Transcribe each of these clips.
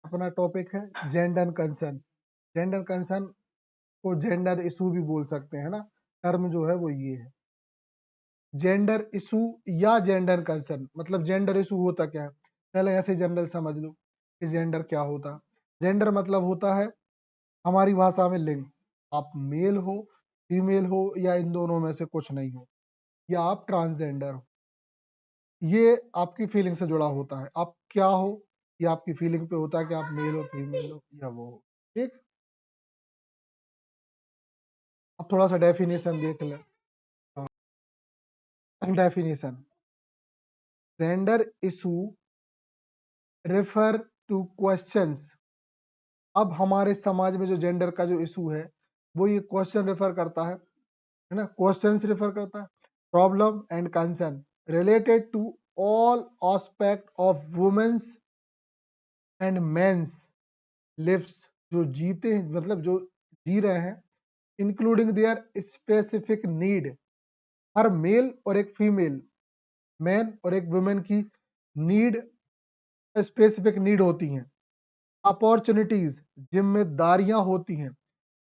अपना टॉपिक है gender concern. Gender concern को जेंडर इशू भी बोल सकते हैं ना, टर्म जो है वो ये है जेंडर इशू या जेंडर कंसर्न। मतलब जेंडर इशू होता क्या है, पहले ऐसे जनरल समझ लो कि जेंडर क्या होता है। जेंडर मतलब होता है हमारी भाषा में लिंग, आप मेल हो फीमेल हो या इन दोनों में से कुछ नहीं हो, या आप ट्रांसजेंडर हो। ये आपकी फीलिंग से जुड़ा होता है, आप क्या हो ये आपकी फीलिंग पे होता है कि आप मेल हो फीमेल हो या वो हो। ठीक, अब थोड़ा सा डेफिनेशन देख लें। Definition, gender issue refer two questions. अब हमारे समाज में जो जेंडर का जो इशू है वो ये क्वेश्चन रेफर करता है ना, क्वेश्चंस रेफर करता है, problem and concern related to all aspect of women's and men's lives, जो जीते हैं मतलब जो जी रहे हैं, इंक्लूडिंग देयर स्पेसिफिक नीड। हर मेल और एक फीमेल, मैन और एक वुमेन की नीड, स्पेसिफिक नीड होती हैं, अपॉर्चुनिटीज जिम्मेदारियां होती हैं,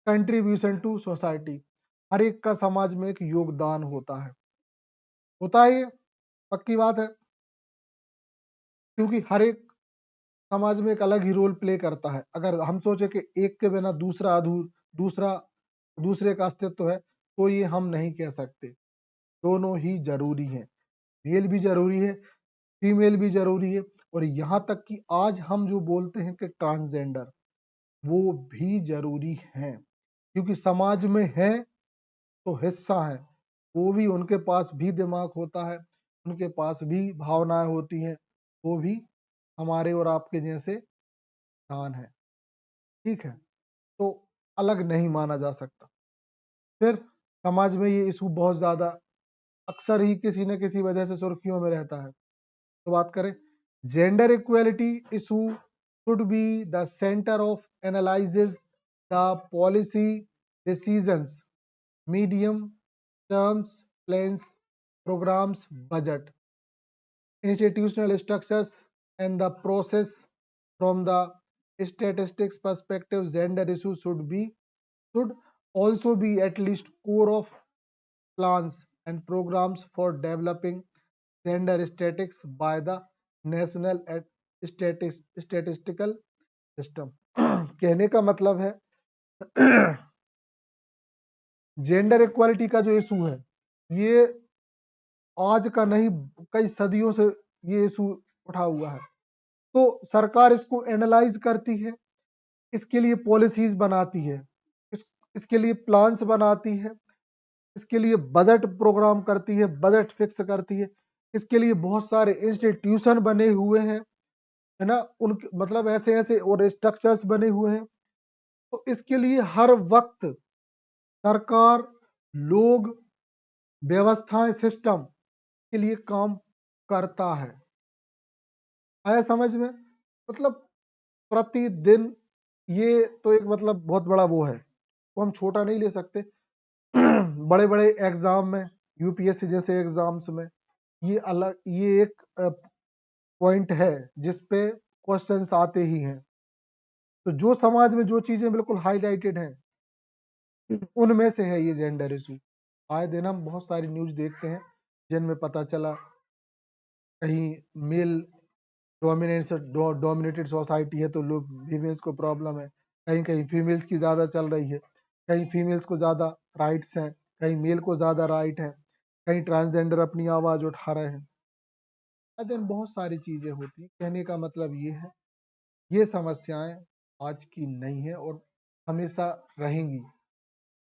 कंट्रीब्यूशन टू सोसाइटी हर एक का समाज में एक योगदान होता है ये पक्की बात है, क्योंकि हर एक समाज में एक अलग ही रोल प्ले करता है। अगर हम सोचे कि एक के बिना दूसरा दूसरे का अस्तित्व है तो ये हम नहीं कह सकते। दोनों ही जरूरी हैं, मेल भी जरूरी है फीमेल भी जरूरी है, और यहाँ तक कि आज हम जो बोलते हैं कि ट्रांसजेंडर वो भी जरूरी हैं, क्योंकि समाज में है तो हिस्सा है, वो भी उनके पास भी दिमाग होता है, उनके पास भी भावनाएं होती हैं, वो भी हमारे और आपके जैसे इंसान है। ठीक है, तो अलग नहीं माना जा सकता। फिर समाज में ये इशू बहुत ज्यादा अक्सर ही किसी न किसी वजह से सुर्खियों में रहता है। तो बात करें gender equality issue should be the centre of analysis the policy decisions medium terms plans programs budget institutional structures and the process. From the statistics perspective, gender issues should also be at least core of plans and programs for developing gender statistics by the national statistical system. कहने का मतलब है gender equality का जो issue है ये आज का नहीं, कई सदियों से ये इशू उठा हुआ है। तो सरकार इसको एनालाइज करती है, इसके लिए पॉलिसीज बनाती है, इसके लिए प्लान्स बनाती है, इसके लिए बजट प्रोग्राम करती है, बजट फिक्स करती है, इसके लिए बहुत सारे इंस्टीट्यूशन बने हुए हैं, है ना, उनके मतलब ऐसे ऐसे और स्ट्रक्चर्स बने हुए हैं। तो इसके लिए हर वक्त सरकार, लोग, व्यवस्थाएं, सिस्टम के लिए काम करता है। आया समझ में? मतलब प्रतिदिन ये तो एक मतलब बहुत बड़ा वो है, तो हम छोटा नहीं ले सकते। बड़े बड़े एग्जाम में, यूपीएससी जैसे एग्जाम्स में ये एक पॉइंट है जिस पे क्वेश्चंस आते ही हैं। तो जो समाज में जो चीजें बिल्कुल हाईलाइटेड हैं उनमें से है ये जेंडर इशू। आए दिन हम बहुत सारी न्यूज देखते हैं जिनमें पता चला कहीं मेल डोमिनेटेड सोसाइटी है तो लोग फीमेल्स को प्रॉब्लम है, कहीं कहीं फीमेल्स की ज्यादा चल रही है, कहीं फीमेल्स को ज्यादा राइट्स हैं, कहीं मेल को ज्यादा राइट है, कहीं ट्रांसजेंडर अपनी आवाज उठा रहे हैं। दिन बहुत सारी चीजें होती हैं। कहने का मतलब ये है ये समस्याएं आज की नहीं है और हमेशा रहेंगी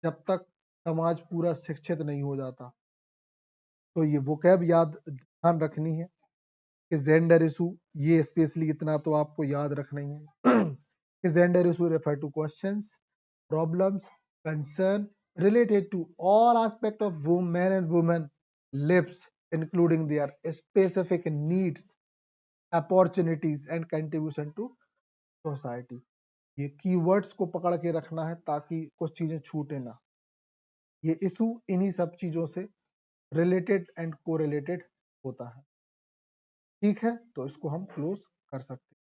जब तक समाज पूरा शिक्षित नहीं हो जाता। तो ये वोकैब ध्यान रखनी है कि जेंडर इशू, ये स्पेशली इतना तो आपको याद रखना ही है कि gender issue refer two questions, problems, concern related to all aspect of men and women lives, including their specific needs, opportunities and contribution to society। ये कीवर्ड्स को पकड़ के रखना है ताकि कुछ चीजें छूटे ना। ये इशू इन्हीं सब चीजों से रिलेटेड एंड कोरिलेटेड होता है। ठीक है, तो इसको हम क्लोज कर सकते हैं।